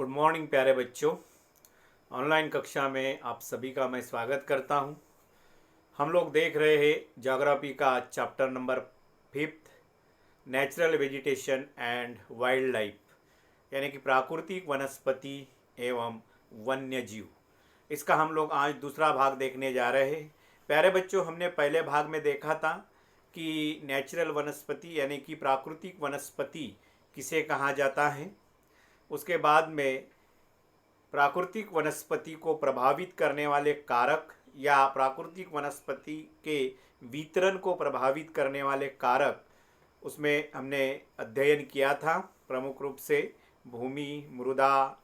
Good morning प्यारे बच्चों। Online कक्षा में आप सभी का मैं स्वागत करता हूं। हम लोग देख रहे हैं ज्योग्राफी का chapter number 5, natural vegetation and wild life, यानी कि प्राकृतिक वनस्पति एवं वन्य जीव। इसका हम लोग आज दूसरा भाग देखने जा रहे हैं। प्यारे बच्चों, हमने पहले भाग में देखा था कि नेचुरल वनस्पति यानी कि प्राकृतिक वनस्पति किसे कहा जाता है। उसके बाद में प्राकृतिक वनस्पति को प्रभावित करने वाले कारक या प्राकृतिक वनस्पति के वितरण को प्रभावित करने वाले कारक, उसमें हमने अध्ययन किया था। प्रमुख रूप से भूमि, मृदा,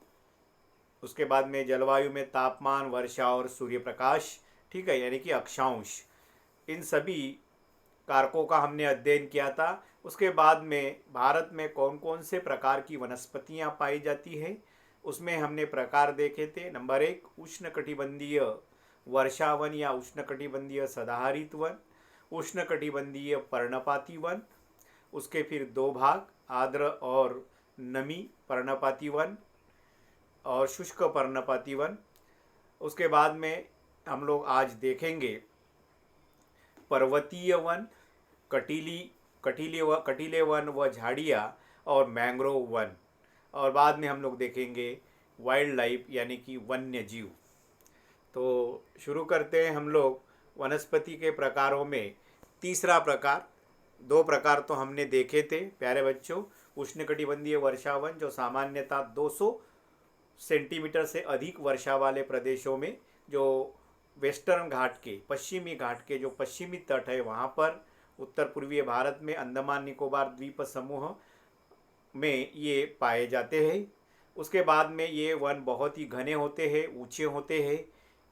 उसके बाद में जलवायु में तापमान, वर्षा और सूर्य प्रकाश, ठीक है, यानी कि अक्षांश। इन सभी कारकों का हमने अध्ययन किया था। उसके बाद में भारत में कौन कौन से प्रकार की वनस्पतियां पाई जाती है, उसमें हमने प्रकार देखे थे। नंबर 1, उष्णकटिबंधीय वर्षावन या उष्णकटिबंधीय सदाहरित वन, उष्णकटिबंधीय पर्णपाती वन। उसके फिर 2 भाग, आर्द्र और नमी पर्णपाती वन और शुष्क पर्णपाती वन। उसके बाद में हम लोग आज देखेंगे पर्वतीय वन, कटीले वन व झाड़ियाँ और मैंग्रोव वन। और बाद में हम लोग देखेंगे वाइल्ड लाइफ यानी कि वन्य जीव। तो शुरू करते हैं हम लोग वनस्पति के प्रकारों में। तीसरा प्रकार, 2 प्रकार तो हमने देखे थे प्यारे बच्चों। उष्णकटिबंधीय वर्षावन जो सामान्यतः 200 सेंटीमीटर से अधिक वर्षा वाले प्रदेशों में, जो वेस्टर्न घाट के, पश्चिमी घाट के जो पश्चिमी तट है वहाँ पर, उत्तर पूर्वीय भारत में अंडमान निकोबार द्वीप समूह में ये पाए जाते हैं। उसके बाद में ये वन बहुत ही घने होते हैं, ऊंचे होते हैं,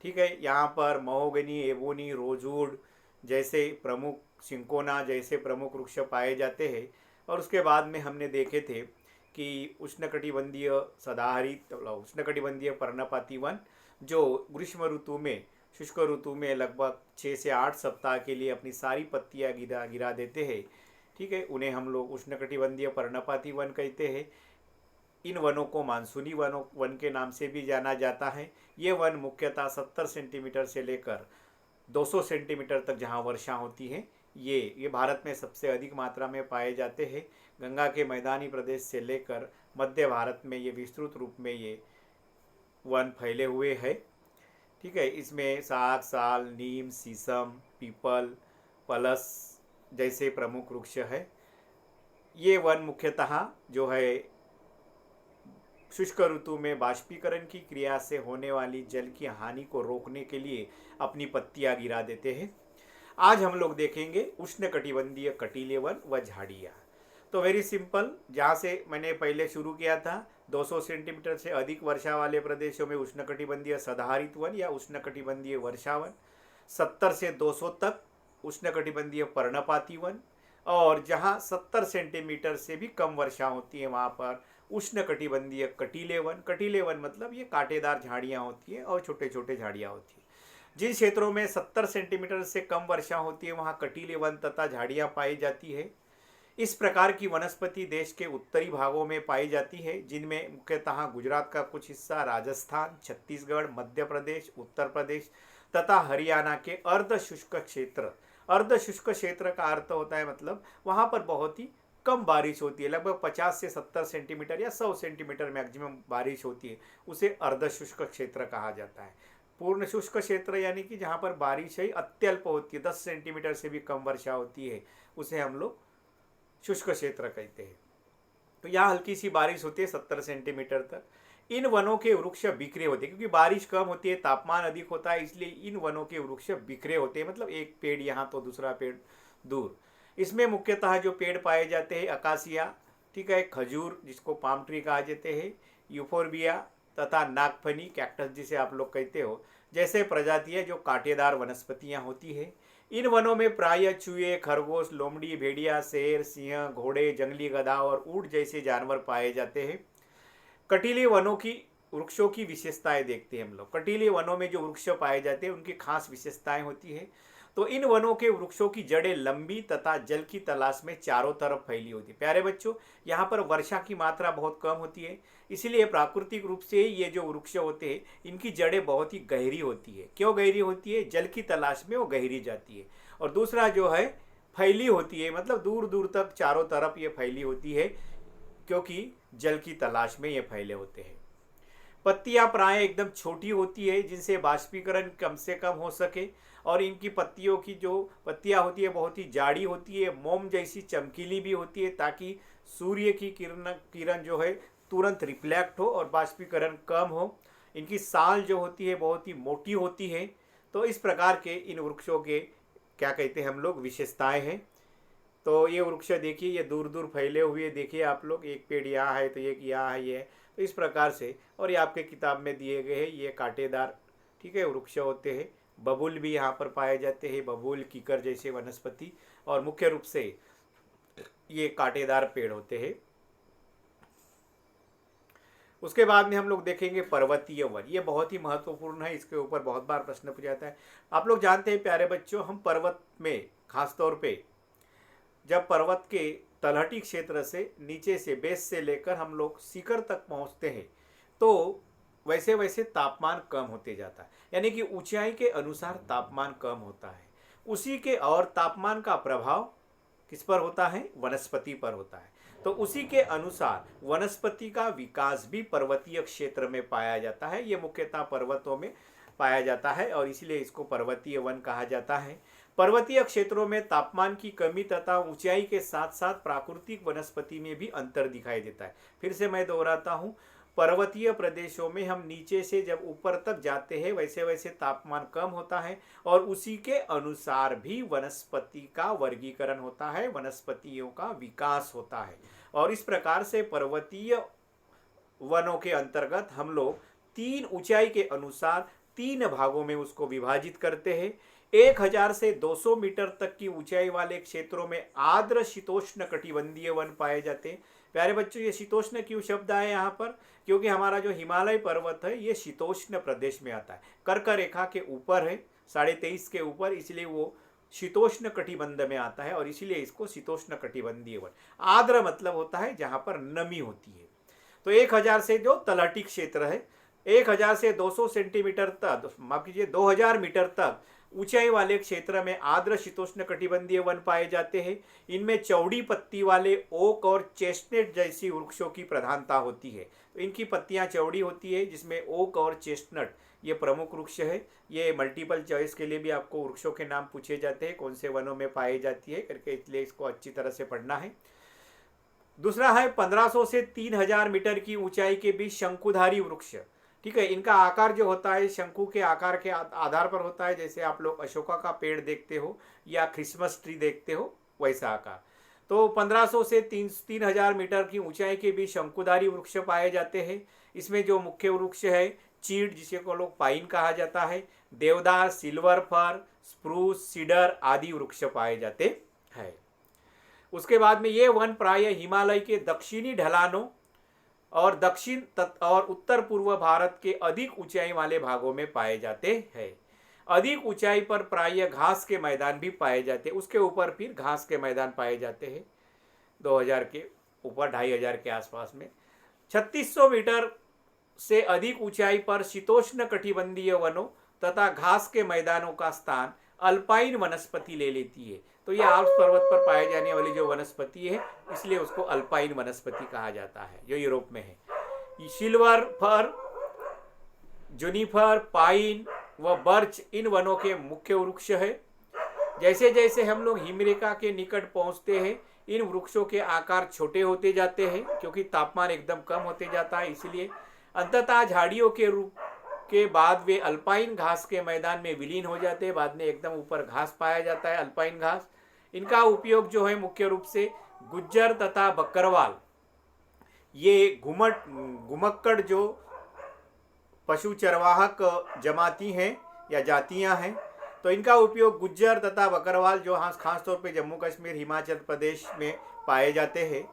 ठीक है। यहाँ पर महोगनी, एबोनी, रोजवुड जैसे प्रमुख, सिंकोना जैसे प्रमुख वृक्ष पाए जाते हैं। और उसके बाद में हमने देखे थे कि उष्णकटिबंधीय सदाहरित, उष्णकटिबंधीय पर्णपाती वन जो ग्रीष्म ऋतु में, शुष्क ऋतु में लगभग 6 से 8 सप्ताह के लिए अपनी सारी पत्तियाँ गिरा देते हैं, ठीक है। उन्हें हम लोग उष्णकटिबंधीय पर्णपाती वन कहते हैं। इन वनों को मानसूनी वन के नाम से भी जाना जाता है। ये वन मुख्यतः 70 सेंटीमीटर से लेकर 200 सेंटीमीटर तक जहाँ वर्षा होती है, ये भारत में सबसे अधिक मात्रा में पाए जाते हैं। गंगा के मैदानी प्रदेश से लेकर मध्य भारत में ये विस्तृत रूप में ये वन फैले हुए है, ठीक है। इसमें साग, साल, नीम, शीशम, पीपल, पलस जैसे प्रमुख वृक्ष है। ये वन मुख्यतः जो है शुष्क ऋतु में बाष्पीकरण की क्रिया से होने वाली जल की हानि को रोकने के लिए अपनी पत्तियां गिरा देते हैं। आज हम लोग देखेंगे उष्णकटिबंधीय कटीले वन व झाड़ियाँ। तो वेरी सिंपल, जहाँ से मैंने पहले शुरू किया था, 200 सेंटीमीटर से अधिक वर्षा वाले प्रदेशों में उष्णकटिबंधीय सदाहरित वन या उष्णकटिबंधीय वर्षावन, 70 से 200 तक उष्णकटिबंधीय पर्णपाती वन, और जहाँ 70 सेंटीमीटर से भी कम वर्षा होती है वहाँ पर उष्णकटिबंधीय कटीले वन। कटीले वन मतलब ये कांटेदार झाड़ियाँ होती हैं और छोटे छोटे झाड़ियाँ होती हैं। जिन क्षेत्रों में 70 सेंटीमीटर से कम वर्षा होती है वहाँ कटीले वन तथा झाड़ियाँ पाई जाती है। इस प्रकार की वनस्पति देश के उत्तरी भागों में पाई जाती है, जिनमें मुख्यतः गुजरात का कुछ हिस्सा, राजस्थान, छत्तीसगढ़, मध्य प्रदेश, उत्तर प्रदेश तथा हरियाणा के अर्ध शुष्क क्षेत्र। अर्ध शुष्क क्षेत्र का अर्थ होता है मतलब वहाँ पर बहुत ही कम बारिश होती है, लगभग 50 से 70 सेंटीमीटर या 100 सेंटीमीटर मैक्सिमम बारिश होती है, उसे अर्ध शुष्क क्षेत्र कहा जाता है। पूर्ण शुष्क क्षेत्र यानी कि जहाँ पर बारिश है अत्यल्प होती है, 10 सेंटीमीटर से भी कम वर्षा होती है, उसे हम लोग शुष्क क्षेत्र कहते हैं। तो यहाँ हल्की सी बारिश होती है 70 सेंटीमीटर तक। इन वनों के वृक्ष बिखरे होते हैं, क्योंकि बारिश कम होती है, तापमान अधिक होता है, इसलिए इन वनों के वृक्ष बिखरे होते हैं, मतलब एक पेड़ यहाँ तो दूसरा पेड़ दूर। इसमें मुख्यतः जो पेड़ पाए जाते हैं अकासिया, ठीक है, खजूर जिसको पाम ट्री कहा जाते हैं, यूफोरबिया तथा नागफनी, कैक्टस जिसे आप लोग कहते हो, जैसे प्रजातियाँ जो कांटेदार वनस्पतियाँ होती है। इन वनों में प्रायः चूहे, खरगोश, लोमड़ी, भेड़िया, शेर, सिंह, घोड़े, जंगली गधा और ऊंट जैसे जानवर पाए जाते हैं। कटीले वनों की वृक्षों की विशेषताएं देखते हैं हम लोग। कटीले वनों में जो वृक्ष पाए जाते हैं उनकी खास विशेषताएं होती है। तो इन वनों के वृक्षों की जड़ें लंबी तथा जल की तलाश में चारों तरफ फैली होती है। प्यारे बच्चों, यहाँ पर वर्षा की मात्रा बहुत कम होती है, इसीलिए प्राकृतिक रूप से ये जो वृक्ष होते हैं इनकी जड़ें बहुत ही गहरी होती है। क्यों गहरी होती है? जल की तलाश में वो गहरी जाती है। और दूसरा जो है फैली होती है, मतलब दूर दूर तक चारों तरफ ये फैली होती है, क्योंकि जल की तलाश में ये फैले होते हैं। पत्तियां प्राय एकदम छोटी होती है, जिनसे बाष्पीकरण कम से कम हो सके, और इनकी पत्तियों की जो पत्तियां होती है बहुत ही जाड़ी होती है, मोम जैसी चमकीली भी होती है, ताकि सूर्य की किरण जो है तुरंत रिफ्लेक्ट हो और बाष्पीकरण कम हो। इनकी साल जो होती है बहुत ही मोटी होती है। तो इस प्रकार के इन वृक्षों के क्या कहते हैं हम लोग, विशेषताएं हैं। तो ये वृक्ष देखिए, ये दूर दूर फैले हुए देखिए आप लोग, एक पेड़ यहाँ है तो एक यहाँ है, ये तो इस प्रकार से। और ये आपके किताब में दिए गए हैं, ये कांटेदार ठीक है वृक्ष होते हैं। बबूल भी यहाँ पर पाए जाते हैं, बबूल कीकर जैसे वनस्पति, और मुख्य रूप से ये कांटेदार पेड़ होते हैं। उसके बाद में हम लोग देखेंगे पर्वतीय वन। ये बहुत ही महत्वपूर्ण है, इसके ऊपर बहुत बार प्रश्न पूछा जाता है। आप लोग जानते हैं प्यारे बच्चों, हम पर्वत में खासतौर पे जब पर्वत के तलहटी क्षेत्र से नीचे से बेस से लेकर हम लोग शिखर तक पहुंचते हैं, तो वैसे वैसे तापमान कम होते जाता है, यानी कि ऊंचाई के अनुसार तापमान कम होता है। उसी के और तापमान का प्रभाव किस पर होता है? वनस्पति पर होता है। तो उसी के अनुसार वनस्पति का विकास भी पर्वतीय क्षेत्र में पाया जाता है। ये मुख्यतः पर्वतों में पाया जाता है और इसलिए इसको पर्वतीय वन कहा जाता है। पर्वतीय क्षेत्रों में तापमान की कमी तथा ऊंचाई के साथ साथ प्राकृतिक वनस्पति में भी अंतर दिखाई देता है। फिर से मैं दोहराता हूँ, पर्वतीय प्रदेशों में हम नीचे से जब ऊपर तक जाते हैं वैसे वैसे तापमान कम होता है और उसी के अनुसार भी वनस्पति का वर्गीकरण होता है, वनस्पतियों का विकास होता है। और इस प्रकार से पर्वतीय वनों के अंतर्गत हम लोग 3 ऊंचाई के अनुसार 3 भागों में उसको विभाजित करते हैं। 1000 से 200 मीटर तक की ऊंचाई वाले क्षेत्रों में आर्द्र शीतोष्ण कटिबंधीय वन पाए जाते हैं। प्यारे बच्चों, ये शीतोष्ण क्यों शब्द आए यहाँ पर? क्योंकि हमारा जो हिमालय पर्वत है ये शीतोष्ण प्रदेश में आता है, कर्क रेखा के ऊपर है, 23.5 के ऊपर, इसलिए वो शीतोष्ण कटिबंध में आता है और इसीलिए इसको शीतोष्ण कटिबंधीय वन। आर्द्र मतलब होता है जहाँ पर नमी होती है। तो 1000 से जो तलहटी क्षेत्र है, 1000 से 200 सेंटीमीटर तक, माफ कीजिए 2000 मीटर तक ऊंचाई वाले क्षेत्र में आर्द्र शीतोष्ण कटिबंधीय वन पाए जाते हैं। इनमें चौड़ी पत्ती वाले ओक और चेस्टनट जैसी वृक्षों की प्रधानता होती है। तो इनकी पत्तियां चौड़ी होती है, जिसमें ओक और चेस्टनट ये प्रमुख वृक्ष है। ये मल्टीपल चॉइस के लिए भी आपको वृक्षों के नाम पूछे जाते हैं, कौन से वनों में पाई जाती है करके, इसलिए इसको अच्छी तरह से पढ़ना है। दूसरा है 1500 से 3000 मीटर की ऊंचाई के बीच शंकुधारी वृक्ष। ठीक है, इनका आकार जो होता है शंकु के आकार के आधार पर होता है। जैसे आप लोग अशोका का पेड़ देखते हो या क्रिसमस ट्री देखते हो, वैसा आकार। तो 1500 से 3000 मीटर की ऊंचाई के बीच शंकुधारी वृक्ष पाए जाते हैं। इसमें जो मुख्य वृक्ष है चीड़, जिसे को लोग पाइन कहा जाता है, देवदार, सिल्वर फर, स्प्रूस, सीडर आदि वृक्ष पाए जाते हैं। उसके बाद में ये वन प्राय हिमालय के दक्षिणी ढलानों और दक्षिण और उत्तर पूर्व भारत के अधिक ऊंचाई वाले भागों में पाए जाते हैं। अधिक ऊंचाई पर प्राय घास के मैदान भी पाए जाते हैं, उसके ऊपर फिर घास के मैदान पाए जाते हैं 2000 के ऊपर, 2500 के आसपास में। 3600 मीटर से अधिक ऊंचाई पर शीतोष्ण कटिबंधीय वनों तथा घास के मैदानों का स्थान अल्पाइन वनस्पति ले लेती है। तो ये आल्प्स पर्वत पर पाए जाने वाली जो वनस्पति है, इसलिए उसको अल्पाइन वनस्पति कहा जाता है, जो यूरोप में है। सिल्वर फर, जुनिफर, पाइन व बर्च इन वनों के मुख्य वृक्ष है। जैसे जैसे हम लोग हिमरेखा के निकट पहुंचते हैं, इन वृक्षों के आकार छोटे होते जाते हैं, क्योंकि तापमान एकदम कम होते जाता है। इसलिए अंततः झाड़ियों के रूप के बाद वे अल्पाइन घास के मैदान में विलीन हो जाते हैं। बाद में एकदम ऊपर घास पाया जाता है, अल्पाइन घास। इनका उपयोग जो है मुख्य रूप से गुज्जर तथा बकरवाल, ये घुमक्कड़ जो पशु चरवाहक जमाती हैं या जातियां हैं, तो इनका उपयोग गुज्जर तथा बकरवाल जो खासतौर पे जम्मू कश्मीर, हिमाचल प्रदेश में पाए जाते हैं,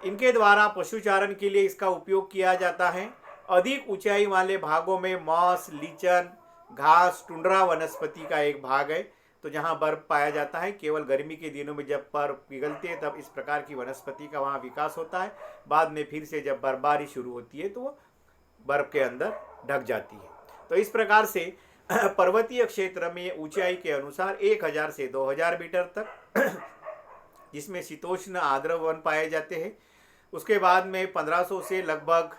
इनके द्वारा पशुचारण के लिए इसका उपयोग किया जाता है। अधिक ऊंचाई वाले भागों में मॉस, लीचन, घास, टुंड्रा वनस्पति का एक भाग है। तो जहाँ बर्फ पाया जाता है, केवल गर्मी के दिनों में जब बर्फ पिघलती है तब इस प्रकार की वनस्पति का वहाँ विकास होता है। बाद में फिर से जब बर्फबारी शुरू होती है तो वो बर्फ के अंदर ढक जाती है। तो इस प्रकार से पर्वतीय क्षेत्र में ऊंचाई के अनुसार 1000 से 2000 मीटर तक जिसमें शीतोष्ण आर्द्र वन पाए जाते हैं। उसके बाद में 1500 से लगभग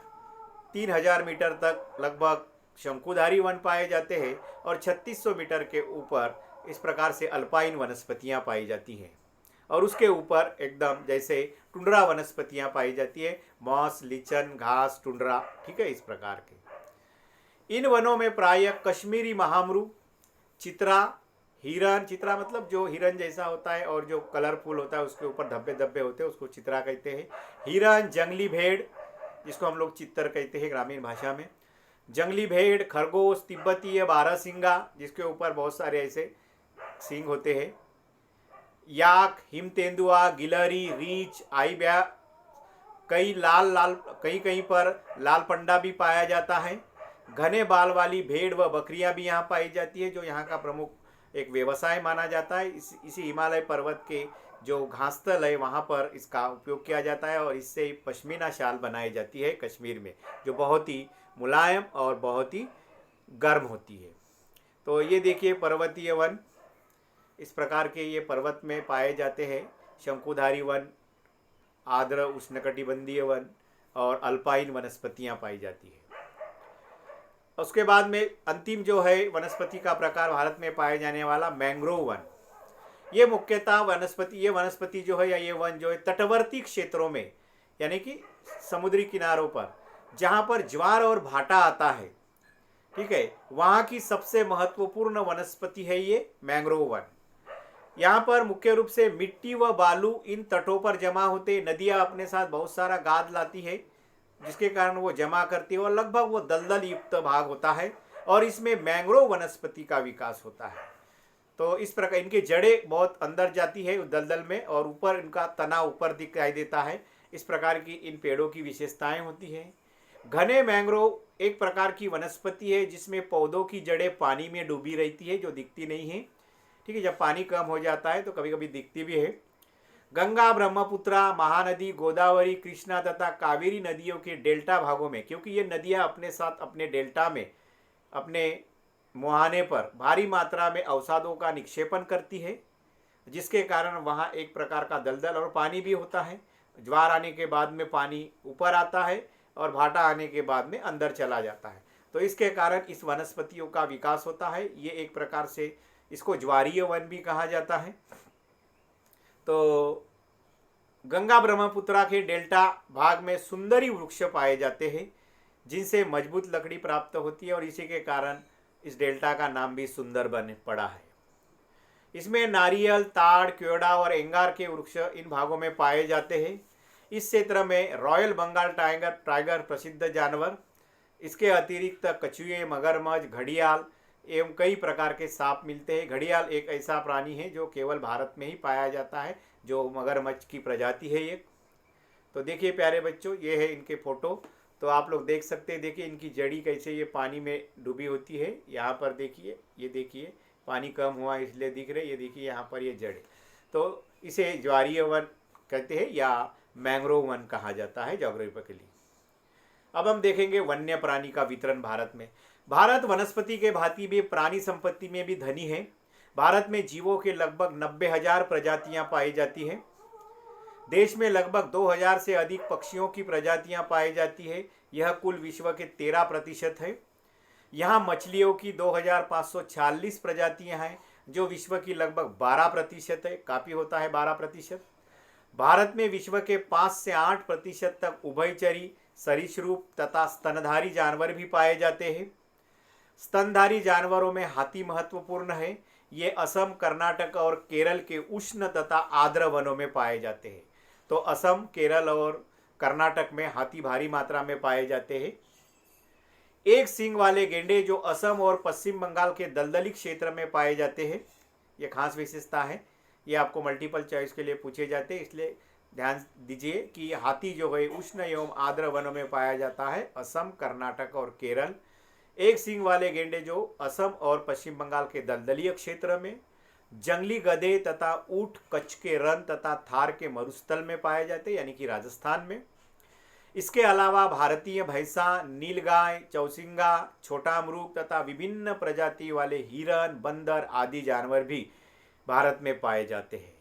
3000 मीटर तक लगभग शंकुधारी वन पाए जाते हैं और 3600 मीटर के ऊपर इस प्रकार से अल्पाइन वनस्पतियां पाई जाती हैं। और उसके ऊपर एकदम जैसे टुंड्रा वनस्पतियां पाई जाती है, मॉस, लीचन, घास, टुंड्रा, ठीक है, इस प्रकार के। इन वनों में प्रायः कश्मीरी महामृग, चित्रा, हिरन, चित्रा मतलब जो हिरन जैसा होता है और जो कलरफुल होता है उसके ऊपर धब्बे धब्बे होते हैं उसको चित्रा कहते हैं। हिरन, जंगली भेड़ जिसको हम लोग चित्तर कहते हैं ग्रामीण भाषा में, जंगली भेड़, खरगोश, तिब्बतीय बारहसिंगा जिसके ऊपर बहुत सारे ऐसे सींग होते हैं, याक, हिम तेंदुआ, गिलहरी, रीछ, आई ब्या, कई कहीं पर लाल पंडा भी पाया जाता है। घने बाल वाली भेड़ व बकरियां भी यहाँ पाई जाती है, जो यहाँ का प्रमुख एक व्यवसाय माना जाता है। इसी हिमालय पर्वत के जो घासतल है वहाँ पर इसका उपयोग किया जाता है और इससे पश्मीना शाल बनाई जाती है कश्मीर में, जो बहुत ही मुलायम और बहुत ही गर्म होती है। तो ये देखिए पर्वतीय वन, इस प्रकार के ये पर्वत में पाए जाते हैं। शंकुधारी वन, आर्द्र उष्णकटिबंधीय वन और अल्पाइन वनस्पतियां पाई जाती है। उसके बाद में अंतिम जो है वनस्पति का प्रकार भारत में पाए जाने वाला मैंग्रोव वन। ये मुख्यतः ये वनस्पति जो है या ये वन जो है तटवर्ती क्षेत्रों में यानी कि समुद्री किनारों पर जहाँ पर ज्वार और भाटा आता है, ठीक है, वहाँ की सबसे महत्वपूर्ण वनस्पति है ये मैंग्रोव वन। यहाँ पर मुख्य रूप से मिट्टी व बालू इन तटों पर जमा होते, नदियाँ अपने साथ बहुत सारा गाद लाती है जिसके कारण वो जमा करती है और लगभग वो दलदल युक्त भाग होता है और इसमें मैंग्रोव वनस्पति का विकास होता है। तो इस प्रकार इनकी जड़ें बहुत अंदर जाती है दलदल में और ऊपर इनका तना ऊपर दिखाई देता है। इस प्रकार की इन पेड़ों की विशेषताएं होती है। घने मैंग्रोव एक प्रकार की वनस्पति है जिसमें पौधों की जड़ें पानी में डूबी रहती है, जो दिखती नहीं है, ठीक है, जब पानी कम हो जाता है तो कभी कभी दिखती भी है। गंगा, ब्रह्मपुत्रा, महानदी, गोदावरी, कृष्णा तथा कावेरी नदियों के डेल्टा भागों में, क्योंकि ये नदियां अपने साथ अपने डेल्टा में अपने मुहाने पर भारी मात्रा में अवसादों का निक्षेपण करती है, जिसके कारण वहाँ एक प्रकार का दलदल और पानी भी होता है। ज्वार आने के बाद में पानी ऊपर आता है और भाटा आने के बाद में अंदर चला जाता है, तो इसके कारण इस वनस्पतियों का विकास होता है। ये एक प्रकार से इसको ज्वारीय वन भी कहा जाता है। तो गंगा ब्रह्मपुत्रा के डेल्टा भाग में सुंदरी वृक्ष पाए जाते हैं जिनसे मजबूत लकड़ी प्राप्त होती है और इसी के कारण इस डेल्टा का नाम भी सुंदरबन पड़ा है। इसमें नारियल, ताड़, क्योड़ा और एंगार के वृक्ष इन भागों में पाए जाते हैं। इस क्षेत्र में रॉयल बंगाल टाइगर प्रसिद्ध जानवर, इसके अतिरिक्त कछुए, मगरमच्छ, घड़ियाल एवं कई प्रकार के सांप मिलते हैं। घड़ियाल एक ऐसा प्राणी है जो केवल भारत में ही पाया जाता है, जो मगरमच्छ की प्रजाति है एक। तो देखिए प्यारे बच्चों, ये है इनके फोटो, तो आप लोग देख सकते हैं। देखिए इनकी जड़ी कैसे ये पानी में डूबी होती है। यहाँ पर देखिए, ये देखिए पानी कम हुआ इसलिए दिख रहे, ये देखिए यहाँ पर ये जड़, तो इसे ज्वारीय वन कहते हैं या मैंग्रोव वन कहा जाता है ज्योग्राफिकली। अब हम देखेंगे वन्य प्राणी का वितरण भारत में। भारत वनस्पति के भांति भी प्राणी संपत्ति में भी धनी है। भारत में जीवों के लगभग 90,000 प्रजातियां पाई जाती हैं। देश में लगभग 2000 से अधिक पक्षियों की प्रजातियां पाई जाती है, यह कुल विश्व के 13% है। यहाँ मछलियों की 2546 प्रजातियां हैं जो विश्व की लगभग 12% है, काफ़ी होता है 12%। भारत में विश्व के 5 से 8% तक उभयचरी, सरीसृप तथा स्तनधारी जानवर भी पाए जाते हैं। स्तनधारी जानवरों में हाथी महत्वपूर्ण है। ये असम, कर्नाटक और केरल के उष्ण तथा आर्द्र वनों में पाए जाते हैं। तो असम, केरल और कर्नाटक में हाथी भारी मात्रा में पाए जाते हैं। एक सींग वाले गेंडे जो असम और पश्चिम बंगाल के दलदली क्षेत्र में पाए जाते हैं, ये खास विशेषता है। ये आपको मल्टीपल चॉइस के लिए पूछे जाते हैं, इसलिए ध्यान दीजिए कि हाथी जो है उष्ण एवं आर्द्र वनों में पाया जाता है, असम, कर्नाटक और केरल। एक सींग वाले गेंडे जो असम और पश्चिम बंगाल के दलदलीय क्षेत्र में, जंगली गधे तथा ऊंट कच्छ के रण तथा थार के मरुस्थल में पाए जाते हैं, यानी कि राजस्थान में। इसके अलावा भारतीय भैंसा, नीलगाय, चौसिंगा, छोटा मृग तथा विभिन्न प्रजाति वाले हिरन, बंदर आदि जानवर भी भारत में पाए जाते हैं।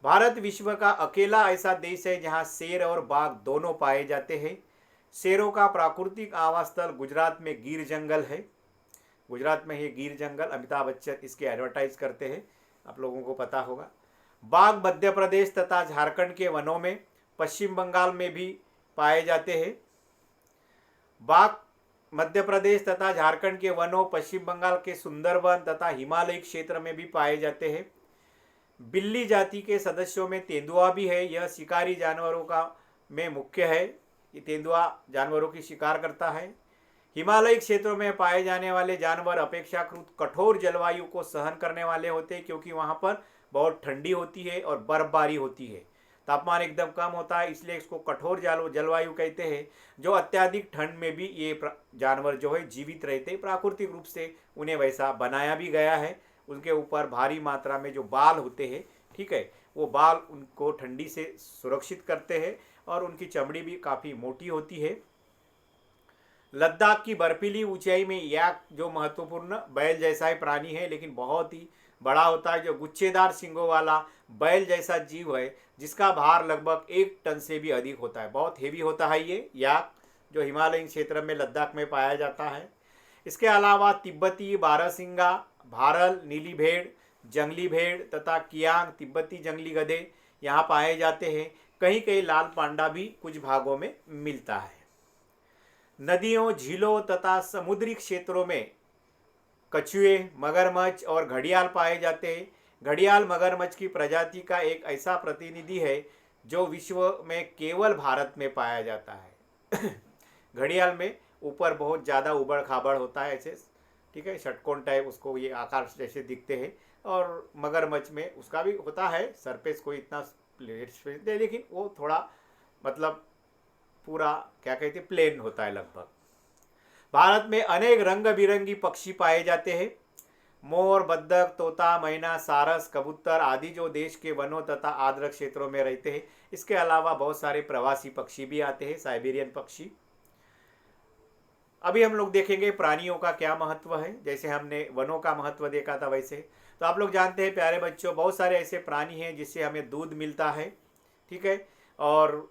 भारत विश्व का अकेला ऐसा देश है जहां शेर और बाघ दोनों पाए जाते हैं। शेरों का प्राकृतिक आवास स्थल गुजरात में गिर जंगल है। गुजरात में ये गिर जंगल, अमिताभ बच्चन इसके एडवर्टाइज करते हैं, आप लोगों को पता होगा। बाघ मध्य प्रदेश तथा झारखंड के वनों में, पश्चिम बंगाल में भी पाए जाते हैं। बाघ मध्य प्रदेश तथा झारखंड के वनों, पश्चिम बंगाल के सुंदरवन तथा हिमालयी क्षेत्र में भी पाए जाते हैं। बिल्ली जाति के सदस्यों में तेंदुआ भी है। यह शिकारी जानवरों का में मुख्य है। ये तेंदुआ जानवरों की शिकार करता है। हिमालयी क्षेत्रों में पाए जाने वाले जानवर अपेक्षाकृत कठोर जलवायु को सहन करने वाले होते हैं, क्योंकि वहाँ पर बहुत ठंडी होती है और बर्फबारी होती है, तापमान एकदम कम होता है, इसलिए इसको कठोर जलवायु कहते हैं। जो अत्यधिक ठंड में भी ये जानवर जो है जीवित रहते हैं, प्राकृतिक रूप से उन्हें वैसा बनाया भी गया है। उनके ऊपर भारी मात्रा में जो बाल होते हैं, ठीक है, वो बाल उनको ठंडी से सुरक्षित करते हैं और उनकी चमड़ी भी काफ़ी मोटी होती है। लद्दाख की बर्फीली ऊंचाई में याक जो महत्वपूर्ण बैल जैसा ही प्राणी है, लेकिन बहुत ही बड़ा होता है, जो गुच्छेदार सींगों वाला बैल जैसा जीव है, जिसका भार लगभग 1 टन से भी अधिक होता है। बहुत हेवी होता है ये याक, जो हिमालयी क्षेत्र में लद्दाख में पाया जाता है। इसके अलावा तिब्बती बारहसिंगा, भारल, नीली भेड़, जंगली भेड़ तथा कियांग तिब्बती जंगली गधे यहाँ पाए जाते हैं। कहीं कहीं लाल पांडा भी कुछ भागों में मिलता है। नदियों, झीलों तथा समुद्री क्षेत्रों में कछुए, मगरमच्छ और घड़ियाल पाए जाते हैं। घड़ियाल मगरमच्छ की प्रजाति का एक ऐसा प्रतिनिधि है जो विश्व में केवल भारत में पाया जाता है। घड़ियाल में ऊपर बहुत ज़्यादा उबड़ खाबड़ होता है ऐसे, ठीक है, षटकोण टाइप उसको ये आकार जैसे दिखते हैं। और मगरमच्छ में उसका भी होता है, सरफेस कोई इतना प्लेट है, लेकिन वो थोड़ा मतलब पूरा क्या कहते हैं प्लेन होता है लगभग। भारत में अनेक रंग बिरंगी पक्षी पाए जाते हैं। मोर, बत्तख, तोता, मैना, सारस, कबूतर आदि जो देश के वनों तथा आर्द्र क्षेत्रों में रहते हैं। इसके अलावा बहुत सारे प्रवासी पक्षी भी आते हैं, साइबेरियन पक्षी। अभी हम लोग देखेंगे प्राणियों का क्या महत्व है। जैसे हमने वनों का महत्व देखा था, वैसे तो आप लोग जानते हैं प्यारे बच्चों, बहुत सारे ऐसे प्राणी हैं जिससे हमें दूध मिलता है, ठीक है, और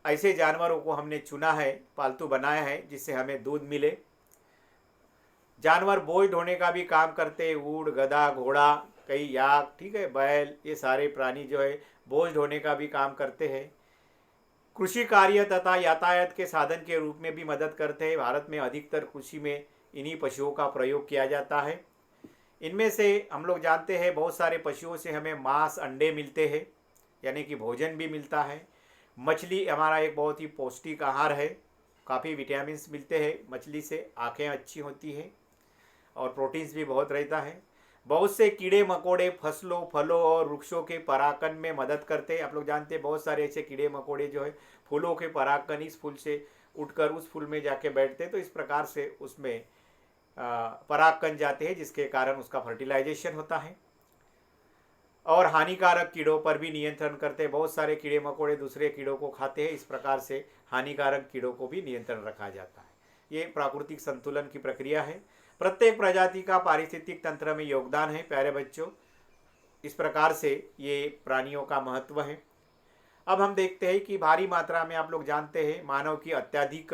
ऐसे जानवरों को हमने चुना है, पालतू बनाया है जिससे हमें दूध मिले। जानवर बोझ ढोने का भी काम करते हैं, ऊंट, गधा, घोड़ा, कई याक, ठीक है, बैल, ये सारे प्राणी जो है बोझ ढोने का भी काम करते हैं। कृषि कार्य तथा यातायात के साधन के रूप में भी मदद करते हैं। भारत में अधिकतर कृषि में इन्हीं पशुओं का प्रयोग किया जाता है। इनमें से हम लोग जानते हैं बहुत सारे पशुओं से हमें मांस, अंडे मिलते हैं, यानी कि भोजन भी मिलता है। मछली हमारा एक बहुत ही पौष्टिक आहार है, काफ़ी विटामिन्स मिलते हैं मछली से, आँखें अच्छी होती हैं और प्रोटीन्स भी बहुत रहता है। बहुत से कीड़े मकोड़े फसलों, फलों और वृक्षों के परागण में मदद करते हैं। आप लोग जानते हैं बहुत सारे ऐसे कीड़े मकोड़े जो है फूलों के परागण, इस फूल से उठकर उस फूल में जाके बैठते हैं, तो इस प्रकार से उसमें परागकण जाते हैं, जिसके कारण उसका फर्टिलाइजेशन होता है। और हानिकारक कीड़ों पर भी नियंत्रण करते हैं। बहुत सारे कीड़े मकोड़े दूसरे कीड़ों को खाते हैं, इस प्रकार से हानिकारक कीड़ों को भी नियंत्रण रखा जाता है। ये प्राकृतिक संतुलन की प्रक्रिया है। प्रत्येक प्रजाति का पारिस्थितिक तंत्र में योगदान है प्यारे बच्चों। इस प्रकार से ये प्राणियों का महत्व है। अब हम देखते हैं कि भारी मात्रा में आप लोग जानते हैं मानव की अत्यधिक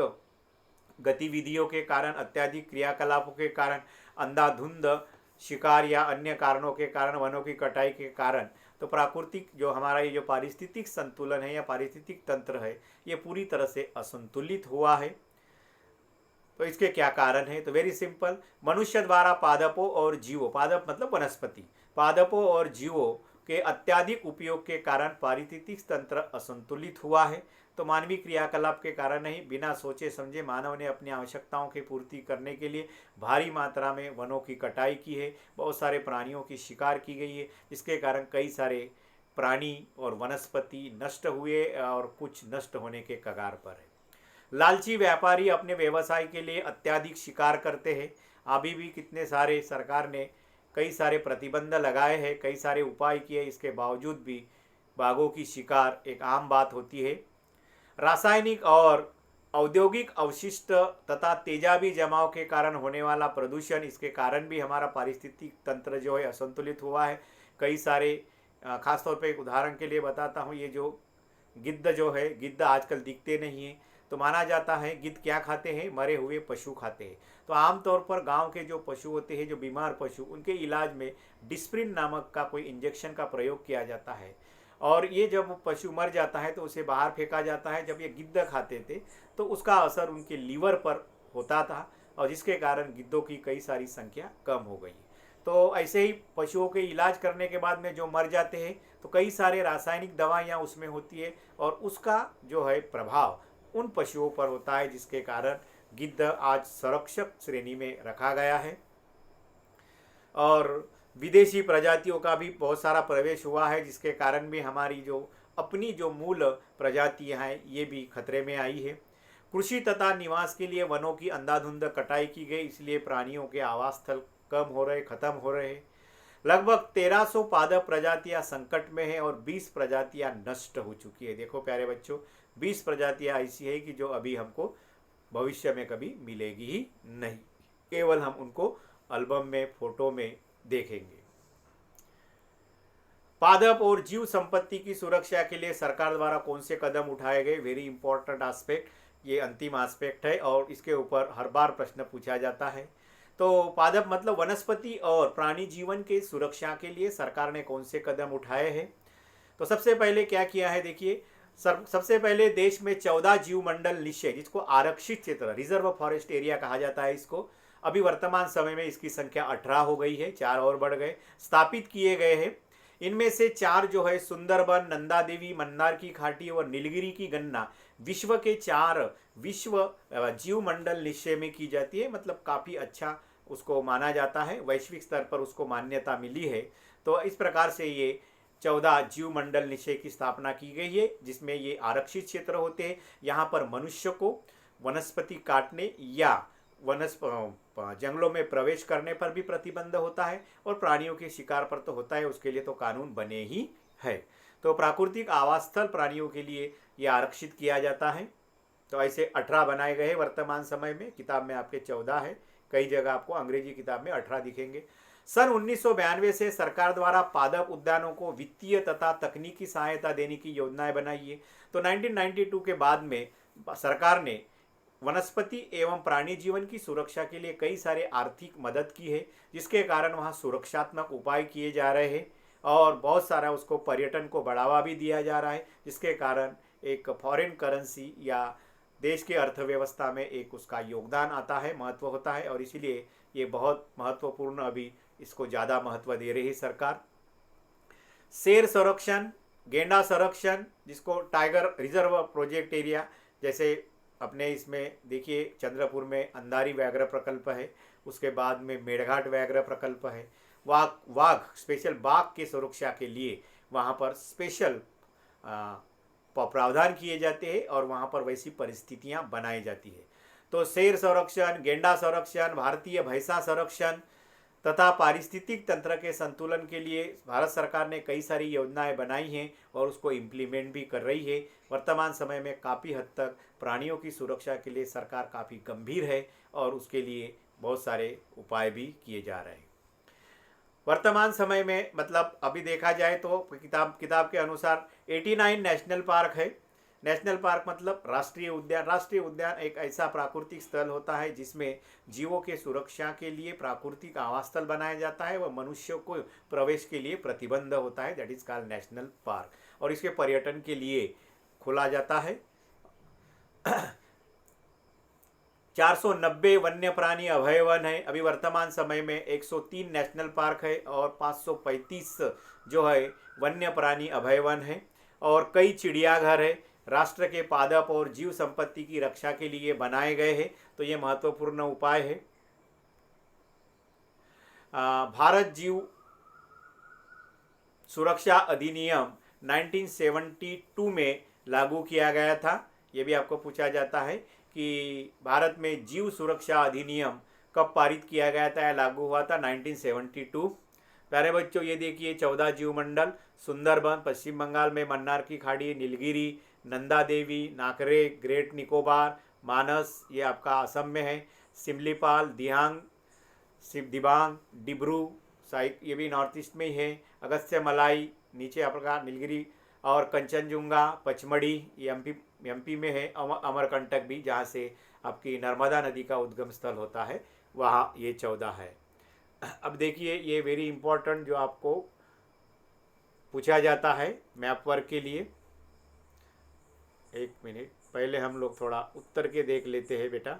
गतिविधियों के कारण, अत्यधिक क्रियाकलापों के कारण, अंधाधुंध शिकार या अन्य कारणों के कारण, वनों की कटाई के कारण, तो प्राकृतिक जो हमारा ये जो पारिस्थितिक संतुलन है या पारिस्थितिक तंत्र है, ये पूरी तरह से असंतुलित हुआ है। तो इसके क्या कारण है? तो वेरी सिंपल, मनुष्य द्वारा पादपों और जीवों, पादप मतलब वनस्पति, पादपों और जीवों के अत्यधिक उपयोग के कारण पारिस्थितिक तंत्र असंतुलित हुआ है। तो मानवीय क्रियाकलाप के कारण नहीं, बिना सोचे समझे मानव ने अपनी आवश्यकताओं की पूर्ति करने के लिए भारी मात्रा में वनों की कटाई की है, बहुत सारे प्राणियों की शिकार की गई है, जिसके कारण कई सारे प्राणी और वनस्पति नष्ट हुए और कुछ नष्ट होने के कगार पर है। लालची व्यापारी अपने व्यवसाय के लिए अत्यधिक शिकार करते हैं। अभी भी कितने सारे सरकार ने कई सारे प्रतिबंध लगाए हैं, कई सारे उपाय किए, इसके बावजूद भी बाघों की शिकार एक आम बात होती है। रासायनिक और औद्योगिक अवशिष्ट तथा तेजाबी जमाव के कारण होने वाला प्रदूषण, इसके कारण भी हमारा पारिस्थितिक तंत्र जो है असंतुलित हुआ है। कई सारे खासतौर पे एक उदाहरण के लिए बताता हूँ, ये जो गिद्ध जो है, गिद्ध आजकल दिखते नहीं हैं, तो माना जाता है गिद्ध क्या खाते हैं, मरे हुए पशु खाते हैं। तो आमतौर पर गांव के जो पशु होते हैं, जो बीमार पशु, उनके इलाज में डिस्प्रिन नामक का कोई इंजेक्शन का प्रयोग किया जाता है, और ये जब पशु मर जाता है तो उसे बाहर फेंका जाता है। जब ये गिद्ध खाते थे तो उसका असर उनके लीवर पर होता था, और जिसके कारण गिद्धों की कई सारी संख्या कम हो गई। तो ऐसे ही पशुओं के इलाज करने के बाद में जो मर जाते हैं तो कई सारे रासायनिक दवाइयाँ उसमें होती है, और उसका जो है प्रभाव उन पशुओं पर होता है, जिसके कारण गिद्ध आज संरक्षक श्रेणी में रखा गया है। और विदेशी प्रजातियों का भी बहुत सारा प्रवेश हुआ है, जिसके कारण भी हमारी जो अपनी जो मूल प्रजातियां हैं ये भी खतरे में आई है। कृषि तथा निवास के लिए वनों की अंधाधुंध कटाई की गई, इसलिए प्राणियों के आवास स्थल कम हो रहे, खत्म हो रहे हैं। लगभग 1300 पादप प्रजातियां संकट में है और 20 प्रजातियां नष्ट हो चुकी है। देखो प्यारे बच्चों, 20 प्रजातियां ऐसी है कि जो अभी हमको भविष्य में कभी मिलेगी ही नहीं, केवल हम उनको एल्बम में, फोटो में देखेंगे। पादप और जीव संपत्ति की सुरक्षा के लिए सरकार द्वारा कौन से कदम उठाए गए, वेरी इंपॉर्टेंट एस्पेक्ट, ये अंतिम एस्पेक्ट है और इसके ऊपर हर बार प्रश्न पूछा जाता है। तो पादप मतलब वनस्पति और प्राणी जीवन के सुरक्षा के लिए सरकार ने कौन से कदम उठाए हैं। तो सबसे पहले क्या किया है, देखिए, सबसे पहले देश में 14 जीव मंडल निश्चय, जिसको आरक्षित क्षेत्र, रिजर्व फॉरेस्ट एरिया कहा जाता है इसको, अभी वर्तमान समय में इसकी संख्या 18 हो गई है, 4 और बढ़ गए, स्थापित किए गए हैं। इनमें से 4 जो है सुंदरबन, नंदा देवी, मन्नार की घाटी और नीलगिरी की गणना विश्व के 4 विश्व जीव मंडल निश्चय में की जाती है। मतलब काफ़ी अच्छा उसको माना जाता है, वैश्विक स्तर पर उसको मान्यता मिली है। तो इस प्रकार से ये 14 जीव मंडल निश्चय की स्थापना की गई है, जिसमें ये आरक्षित क्षेत्र होते हैं। यहाँ पर मनुष्य को वनस्पति काटने या जंगलों में प्रवेश करने पर भी प्रतिबंध होता है, और प्राणियों के शिकार पर तो होता है, उसके लिए तो कानून बने ही है। तो प्राकृतिक आवास स्थल प्राणियों के लिए ये आरक्षित किया जाता है। तो ऐसे 18 बनाए गए हैं वर्तमान समय में, किताब में आपके 14 है, कई जगह आपको अंग्रेजी किताब में 18 दिखेंगे। सन 1992 से सरकार द्वारा पादप उद्यानों को वित्तीय तथा तकनीकी सहायता देने की योजनाएं बनाई है। तो 1992 के बाद में सरकार ने वनस्पति एवं प्राणी जीवन की सुरक्षा के लिए कई सारे आर्थिक मदद की है, जिसके कारण वहाँ सुरक्षात्मक उपाय किए जा रहे हैं, और बहुत सारा उसको पर्यटन को बढ़ावा भी दिया जा रहा है, जिसके कारण एक फॉरेन करेंसी या देश के अर्थव्यवस्था में एक उसका योगदान आता है, महत्व होता है, और इसीलिए ये बहुत महत्वपूर्ण, अभी इसको ज़्यादा महत्व दे रही है सरकार। शेर संरक्षण, गेंडा संरक्षण, जिसको टाइगर रिजर्व प्रोजेक्ट एरिया, जैसे अपने इसमें देखिए चंद्रपुर में अंधारी व्याघ्र प्रकल्प है, उसके बाद में मेढ़घाट व्याघ्र प्रकल्प है। वाघ स्पेशल बाघ के सुरक्षा के लिए वहाँ पर स्पेशल प्रावधान किए जाते हैं, और वहाँ पर वैसी परिस्थितियाँ बनाई जाती है। तो शेर संरक्षण, गेंडा संरक्षण, भारतीय भैंसा संरक्षण तथा पारिस्थितिक तंत्र के संतुलन के लिए भारत सरकार ने कई सारी योजनाएं बनाई हैं और उसको इम्प्लीमेंट भी कर रही है। वर्तमान समय में काफ़ी हद तक प्राणियों की सुरक्षा के लिए सरकार काफ़ी गंभीर है, और उसके लिए बहुत सारे उपाय भी किए जा रहे हैं वर्तमान समय में। मतलब अभी देखा जाए तो किताब के अनुसार 89 नेशनल पार्क है। नेशनल पार्क मतलब राष्ट्रीय उद्यान। राष्ट्रीय उद्यान एक ऐसा प्राकृतिक स्थल होता है जिसमें जीवों के सुरक्षा के लिए प्राकृतिक आवास स्थल बनाया जाता है, वह मनुष्यों को प्रवेश के लिए प्रतिबंध होता है, that is called national park, और इसके पर्यटन के लिए खोला जाता है। 490 वन्य प्राणी अभय वन है। अभी वर्तमान समय में 103 नेशनल पार्क है और 535 जो है वन्य प्राणी अभय वन है, और कई चिड़ियाघर है। राष्ट्र के पादप और जीव संपत्ति की रक्षा के लिए बनाए गए हैं, तो ये महत्वपूर्ण उपाय है। भारत जीव सुरक्षा अधिनियम 1972 में लागू किया गया था। ये भी आपको पूछा जाता है कि भारत में जीव सुरक्षा अधिनियम कब पारित किया गया था या लागू हुआ था? 1972। प्यारे बच्चों ये देखिए 14 जीवमंडल, सुंदरबन पश्चिम बंगाल में, मन्नार की खाड़ी, नीलगिरी, नंदा देवी, नाकरे, ग्रेट निकोबार, मानस ये आपका असम में है, सिमलीपाल, दियांग, दिबांग, डिब्रू साइड ये भी नॉर्थ ईस्ट में ही है, अगस्त्य मलाई नीचे आपका नीलगिरी, और कंचनजुंगा पचमढ़ी ये एमपी में है, अमरकंटक भी जहाँ से आपकी नर्मदा नदी का उद्गम स्थल होता है वहाँ ये 14 है। अब देखिए ये वेरी इंपॉर्टेंट जो आपको पूछा जाता है मैप वर्क के लिए। एक मिनट पहले हम लोग थोड़ा उत्तर के देख लेते हैं बेटा।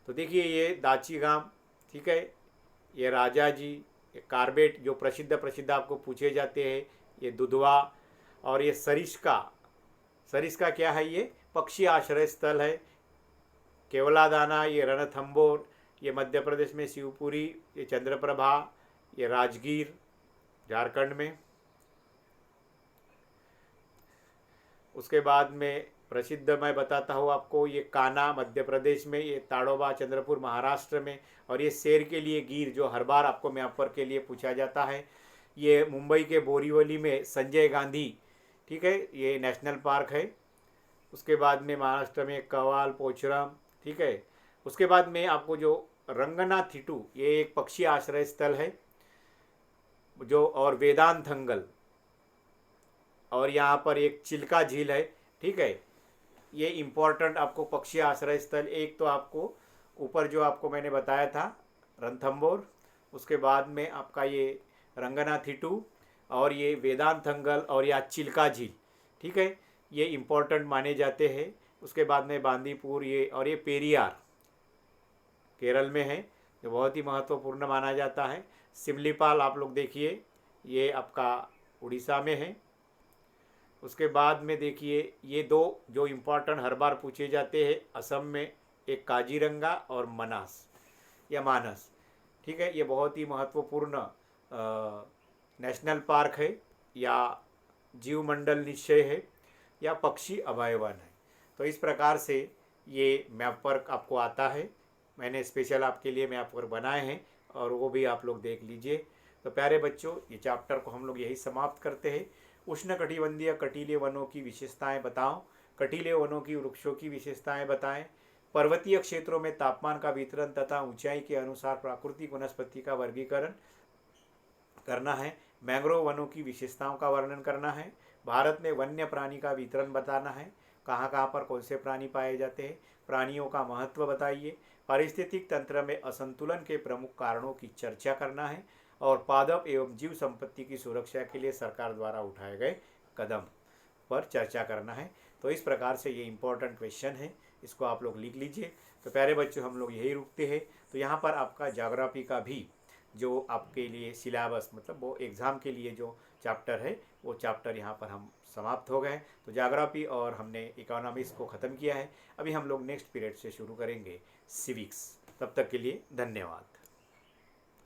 तो देखिए ये दाचीगाम, ठीक है, ये राजा जी, ये कार्बेट जो प्रसिद्ध प्रसिद्ध आपको पूछे जाते हैं, ये दुधवा, और ये सरिस्का। सरिस्का क्या है? ये पक्षी आश्रय स्थल है। केवलादाना, ये रणथंबोर, ये मध्य प्रदेश में शिवपुरी, ये चंद्रप्रभा, ये राजगीर झारखंड में। उसके बाद में प्रसिद्ध मैं बताता हूँ आपको, ये कान्हा मध्य प्रदेश में, ये ताड़ोबा चंद्रपुर महाराष्ट्र में, और ये शेर के लिए गिर जो हर बार आपको मैप पर के लिए पूछा जाता है, ये मुंबई के बोरीवली में संजय गांधी, ठीक है, ये नेशनल पार्क है। उसके बाद में महाराष्ट्र में कवाल पोचरम, ठीक है। उसके बाद में आपको जो रंगनाथिटू ये एक पक्षी आश्रय स्थल है जो, और वेदांतंगल, और यहाँ पर एक चिल्का झील है, ठीक है। ये इम्पोर्टेंट आपको पक्षी आश्रय स्थल, एक तो आपको ऊपर जो आपको मैंने बताया था रणथंबोर, उसके बाद में आपका ये रंगनाथिटू, और ये वेदांतंगल, और या चिल्का झील, ठीक है, ये इम्पोर्टेंट माने जाते हैं। उसके बाद में बांदीपुर ये, और ये पेरियार केरल में है जो बहुत ही महत्वपूर्ण माना जाता है। सिमलीपाल आप लोग देखिए ये आपका उड़ीसा में है। उसके बाद में देखिए ये दो जो इम्पोर्टेंट हर बार पूछे जाते हैं असम में, एक काजीरंगा और मनास या मानस, ठीक है, ये बहुत ही महत्वपूर्ण नेशनल पार्क है या जीवमंडल निश्चय है या पक्षी अभयावन है। तो इस प्रकार से ये मैप वर्क आपको आता है, मैंने स्पेशल आपके लिए मैप वर्क बनाए हैं और वो भी आप लोग देख लीजिए। तो प्यारे बच्चों ये चैप्टर को हम लोग यही समाप्त करते हैं। उष्णकटिबंधीय कटीले वनों की विशेषताएं बताओ, कटीले वनों की वृक्षों की विशेषताएं बताएं, पर्वतीय क्षेत्रों में तापमान का वितरण तथा ऊंचाई के अनुसार प्राकृतिक वनस्पति का वर्गीकरण करना है, मैंग्रोव वनों की विशेषताओं का वर्णन करना है, भारत में वन्य प्राणी का वितरण बताना है, कहाँ कहाँ पर कौन से प्राणी पाए जाते हैं, प्राणियों का महत्व बताइए, पारिस्थितिक तंत्र में असंतुलन के प्रमुख कारणों की चर्चा करना है, और पादप एवं जीव संपत्ति की सुरक्षा के लिए सरकार द्वारा उठाए गए कदम पर चर्चा करना है। तो इस प्रकार से ये इम्पोर्टेंट क्वेश्चन है, इसको आप लोग लिख लीजिए। तो प्यारे बच्चों हम लोग यही रुकते हैं। तो यहाँ पर आपका ज्योग्राफी का भी जो आपके लिए सिलेबस मतलब वो एग्ज़ाम के लिए जो चैप्टर है वो चैप्टर यहाँ पर हम समाप्त हो गए। तो ज्योग्राफी और हमने इकोनॉमिक्स को ख़त्म किया है। अभी हम लोग नेक्स्ट पीरियड से शुरू करेंगे सिविक्स। तब तक के लिए धन्यवाद।